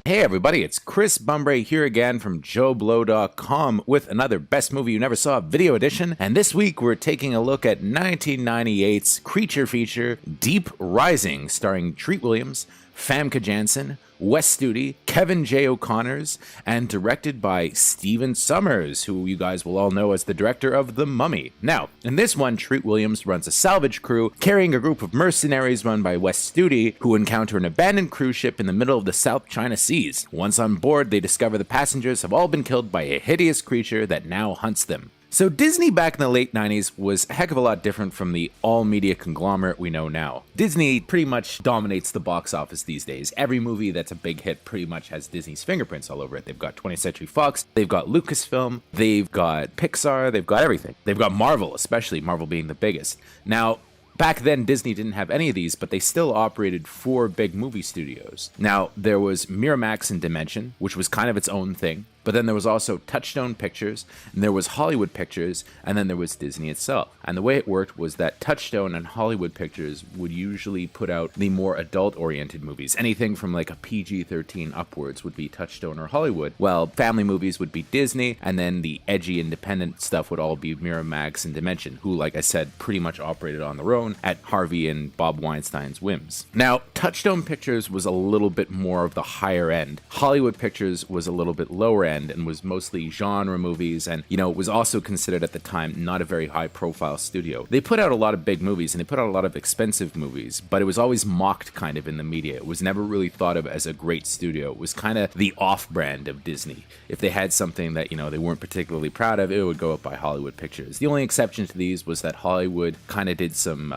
Hey everybody, it's Chris Bumbray here again from JOBLO.com with another Best Movie You Never Saw video edition, and this week we're taking a look at 1998's creature feature Deep Rising, starring Treat Williams, Famke Janssen, Wes Studi, Kevin J. O'Connors, and directed by Stephen Sommers, who you guys will all know as the director of The Mummy. Now, in this one, Treat Williams runs a salvage crew carrying a group of mercenaries run by Wes Studi, who encounter an abandoned cruise ship in the middle of the South China Seas. Once on board, they discover the passengers have all been killed by a hideous creature that now hunts them. So Disney back in the late 90s was a heck of a lot different from the all-media conglomerate we know now. Disney pretty much dominates the box office these days. Every movie that's a big hit pretty much has Disney's fingerprints all over it. They've got 20th Century Fox, they've got Lucasfilm, they've got Pixar, they've got everything. They've got Marvel, especially Marvel being the biggest. Now, back then, Disney didn't have any of these, but they still operated 4 big movie studios. Now, there was Miramax and Dimension, which was kind of its own thing. But then there was also Touchstone Pictures, and there was Hollywood Pictures, and then there was Disney itself. And the way it worked was that Touchstone and Hollywood Pictures would usually put out the more adult-oriented movies. Anything from like a PG-13 upwards would be Touchstone or Hollywood, while family movies would be Disney, and then the edgy independent stuff would all be Miramax and Dimension, who, like I said, pretty much operated on their own at Harvey and Bob Weinstein's whims. Now, Touchstone Pictures was a little bit more of the higher end. Hollywood Pictures was a little bit lower end, and was mostly genre movies, and was also considered at the time not a very high profile studio. They put out a lot of big movies and they put out a lot of expensive movies, but it was always mocked kind of in the media. It was never really thought of as a great studio. It was kind of the off-brand of Disney. If they had something that they weren't particularly proud of, it would go up by Hollywood Pictures. The only exception to these was that Hollywood kind of did some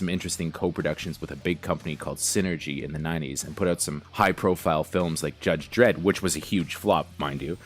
interesting co-productions with a big company called Synergy in the 90s and put out some high-profile films like Judge Dredd, which was a huge flop, mind you.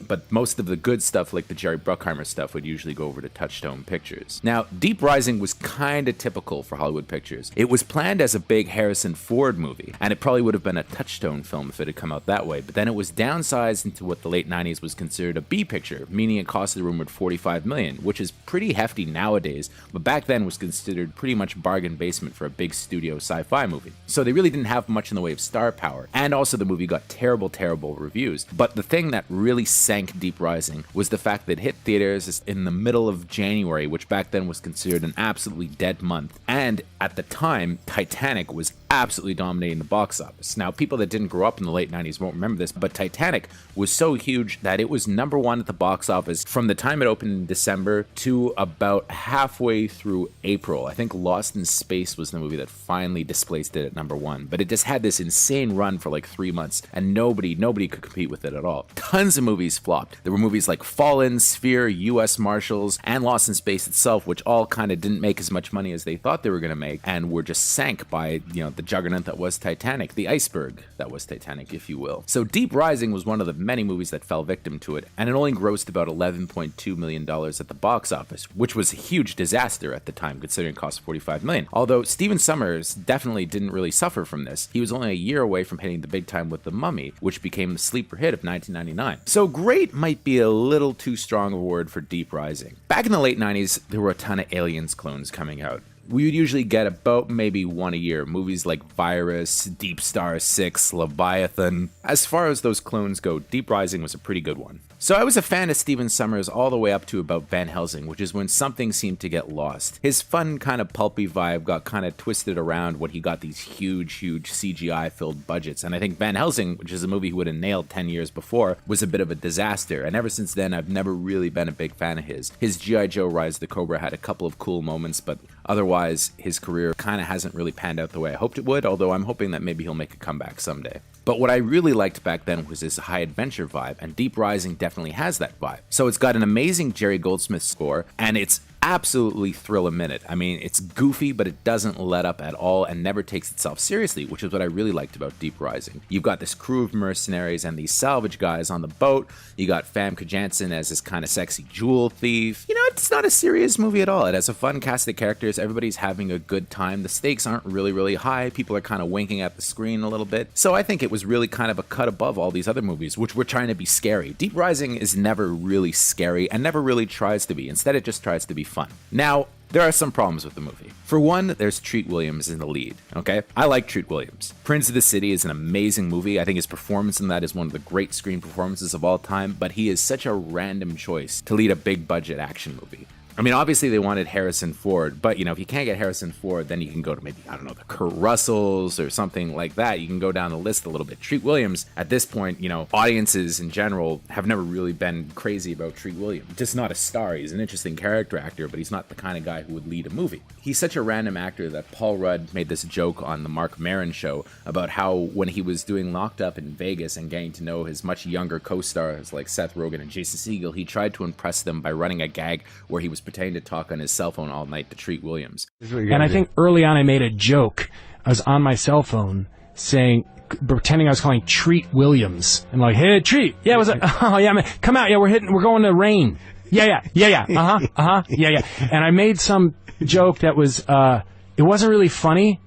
But most of the good stuff, like the Jerry Bruckheimer stuff, would usually go over to Touchstone Pictures. Now, Deep Rising was kind of typical for Hollywood Pictures. It was planned as a big Harrison Ford movie, and it probably would have been a Touchstone film if it had come out that way, but then it was downsized into what the late 90s was considered a B picture, meaning it costed a rumored $45 million, which is pretty hefty nowadays, but back then was considered pretty much bargain basement for a big studio sci-fi movie. So they really didn't have much in the way of star power, and also the movie got terrible reviews. But the thing that really sank Deep Rising was the fact that it hit theaters in the middle of January, which back then was considered an absolutely dead month. And at the time, Titanic was absolutely dominating the box office. Now, people that didn't grow up in the late 90s won't remember this, but Titanic was so huge that it was #1 at the box office from the time it opened in December to about halfway through April. I think Lost in Space was the movie that finally displaced it at #1, but it just had this insane run for like 3 months, and nobody could compete with it at all. Tons of movies flopped. There were movies like Fallen, Sphere, U.S. Marshals, and Lost in Space itself, which all kind of didn't make as much money as they thought they were going to make, and were just sank by, the juggernaut that was Titanic, the iceberg that was Titanic, if you will. So Deep Rising was one of the many movies that fell victim to it, and it only grossed about $11.2 million at the box office, which was a huge disaster at the time, considering it cost $45 million. Although Stephen Sommers definitely didn't really suffer from this. He was only a year away from hitting the big time with The Mummy, which became the sleeper hit of 1999. So great might be a little too strong a word for Deep Rising. Back in the late 90s, there were a ton of Aliens clones coming out. We would usually get about maybe one a year. Movies like Virus, Deep Star 6, Leviathan. As far as those clones go, Deep Rising was a pretty good one. So I was a fan of Stephen Sommers all the way up to about Van Helsing, which is when something seemed to get lost. His fun kind of pulpy vibe got kind of twisted around when he got these huge CGI-filled budgets. And I think Van Helsing, which is a movie he would have nailed 10 years before, was a bit of a disaster. And ever since then, I've never really been a big fan of his. His G.I. Joe Rise of the Cobra had a couple of cool moments, but otherwise, his career kind of hasn't really panned out the way I hoped it would, although I'm hoping that maybe he'll make a comeback someday. But what I really liked back then was his high adventure vibe, and Deep Rising definitely has that vibe. So it's got an amazing Jerry Goldsmith score, and it's absolutely thrill a minute. I mean, it's goofy, but it doesn't let up at all and never takes itself seriously, which is what I really liked about Deep Rising. You've got this crew of mercenaries and these salvage guys on the boat. You got Famke Janssen as this kind of sexy jewel thief. It's not a serious movie at all. It has a fun cast of characters. Everybody's having a good time. The stakes aren't really high. People are kind of winking at the screen a little bit. So I think it was really kind of a cut above all these other movies, which were trying to be scary. Deep Rising is never really scary and never really tries to be. Instead, it just tries to be fun. Now, There are some problems with the movie. For one, there's Treat Williams in the lead, okay? I like Treat Williams. Prince of the City is an amazing movie. I think his performance in that is one of the great screen performances of all time, but he is such a random choice to lead a big budget action movie. I mean, obviously they wanted Harrison Ford, but, you know, if you can't get Harrison Ford, then you can go to maybe, I don't know, the Kurt Russells or something like that. You can go down the list a little bit. Treat Williams, at this point, you know, audiences in general have never really been crazy about Treat Williams. Just not a star. He's an interesting character actor, but he's not the kind of guy who would lead a movie. He's such a random actor that Paul Rudd made this joke on the Mark Maron show about how when he was doing Locked Up in Vegas and getting to know his much younger co-stars like Seth Rogen and Jason Segel, he tried to impress them by running a gag where he was pretending to talk on his cell phone all night to Treat Williams. And I think early on I made a joke. I was on my cell phone saying, pretending I was calling Treat Williams. And like, hey, Treat. Yeah, what's up? Oh, yeah, man. Come out. Yeah, we're going to Rain. Yeah. Yeah. And I made some joke that was, it wasn't really funny.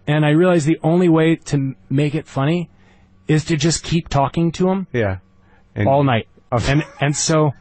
And I realized the only way to make it funny is to just keep talking to him. Yeah. All night. Okay. And so,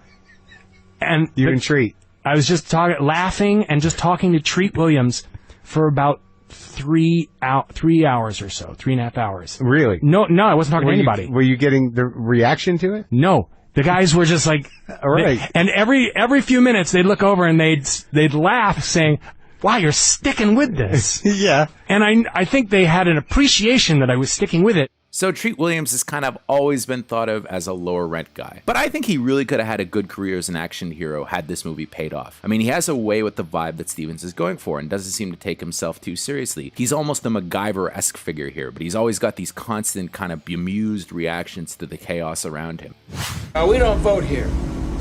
you can Treat. I was just laughing and just talking to Treat Williams for about 3 hours or so, 3.5 hours. Really? No, I wasn't talking to anybody. Were you getting the reaction to it? No. The guys were just like, all right. And every few minutes they'd look over and they'd laugh, saying, "Wow, you're sticking with this." Yeah. And I think they had an appreciation that I was sticking with it. So Treat Williams has kind of always been thought of as a lower rent guy. But I think he really could have had a good career as an action hero had this movie paid off. I mean, he has a way with the vibe that Stevens is going for and doesn't seem to take himself too seriously. He's almost a MacGyver-esque figure here, but he's always got these constant kind of bemused reactions to the chaos around him. We don't vote here.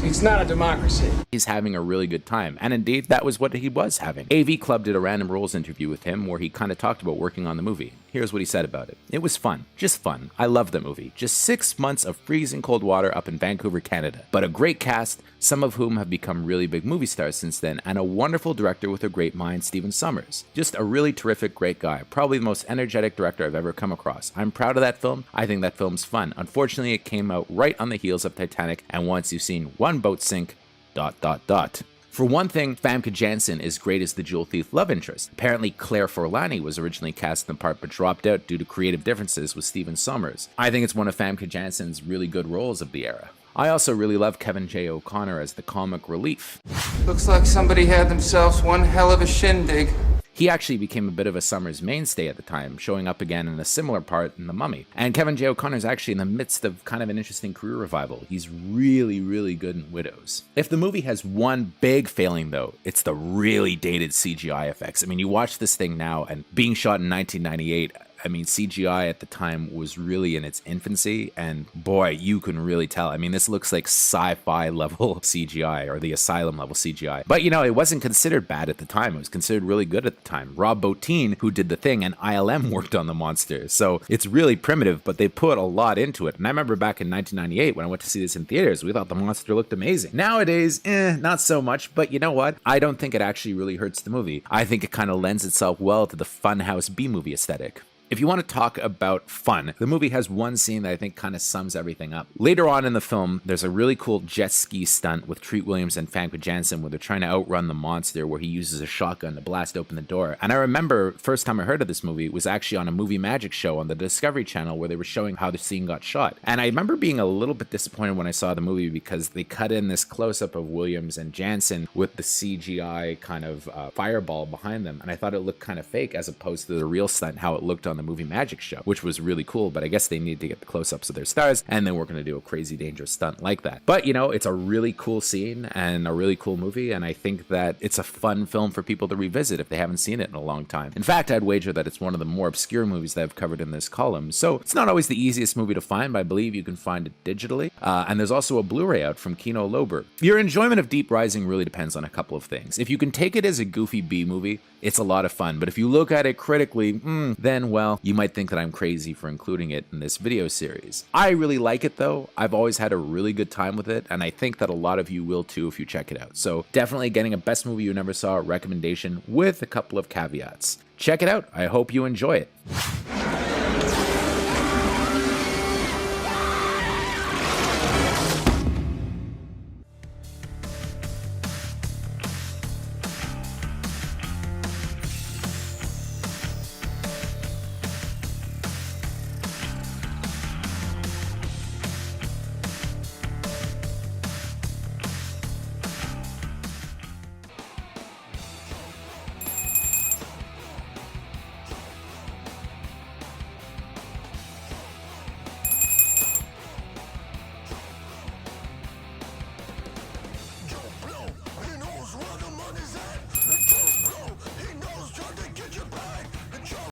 It's not a democracy. He's having a really good time, and indeed, that was what he was having. AV Club did a Random Roles interview with him where he kind of talked about working on the movie. Here's what he said about it. It was fun. Just fun. I love the movie. Just 6 months of freezing cold water up in Vancouver, Canada. But a great cast, some of whom have become really big movie stars since then, and a wonderful director with a great mind, Stephen Sommers. Just a really terrific, great guy. Probably the most energetic director I've ever come across. I'm proud of that film. I think that film's fun. Unfortunately, it came out right on the heels of Titanic, and once you've seen one boat sink, ... For one thing, Famke Janssen is great as the jewel thief love interest. Apparently, Claire Forlani was originally cast in the part but dropped out due to creative differences with Stephen Sommers. I think it's one of Famke Janssen's really good roles of the era. I also really love Kevin J. O'Connor as the comic relief. Looks like somebody had themselves one hell of a shindig. He actually became a bit of a Sommers mainstay at the time, showing up again in a similar part in The Mummy. And Kevin J. O'Connor is actually in the midst of kind of an interesting career revival. He's really, really good in Widows. If the movie has one big failing, though, it's the really dated CGI effects. I mean, you watch this thing now, and being shot in 1998, I mean, CGI at the time was really in its infancy, and boy, you can really tell. I mean, this looks like sci-fi level CGI, or the Asylum level CGI. But, you know, it wasn't considered bad at the time. It was considered really good at the time. Rob Bottin, who did The Thing, and ILM worked on the monster. So it's really primitive, but they put a lot into it. And I remember back in 1998, when I went to see this in theaters, we thought the monster looked amazing. Nowadays, not so much, but you know what? I don't think it actually really hurts the movie. I think it kind of lends itself well to the funhouse B-movie aesthetic. If you want to talk about fun, the movie has one scene that I think kind of sums everything up. Later on in the film, there's a really cool jet ski stunt with Treat Williams and Famke Janssen where they're trying to outrun the monster, where he uses a shotgun to blast open the door. And I remember first time I heard of this movie was actually on a movie magic show on the Discovery Channel where they were showing how the scene got shot. And I remember being a little bit disappointed when I saw the movie because they cut in this close-up of Williams and Janssen with the CGI kind of fireball behind them. And I thought it looked kind of fake as opposed to the real stunt, how it looked on the movie magic show, which was really cool, but I guess they need to get the close-ups of their stars, and then we're going to do a crazy dangerous stunt like that. But, you know, it's a really cool scene and a really cool movie, and I think that it's a fun film for people to revisit if they haven't seen it in a long time. In fact, I'd wager that it's one of the more obscure movies that I've covered in this column, so it's not always the easiest movie to find, but I believe you can find it digitally, and there's also a Blu-ray out from Kino Lorber. Your enjoyment of Deep Rising really depends on a couple of things. If you can take it as a goofy B movie, it's a lot of fun, but if you look at it critically, then, well, you might think that I'm crazy for including it in this video series. I really like it though. I've always had a really good time with it, and I think that a lot of you will too if you check it out. So definitely getting a Best Movie You Never Saw recommendation with a couple of caveats. Check it out. I hope you enjoy it.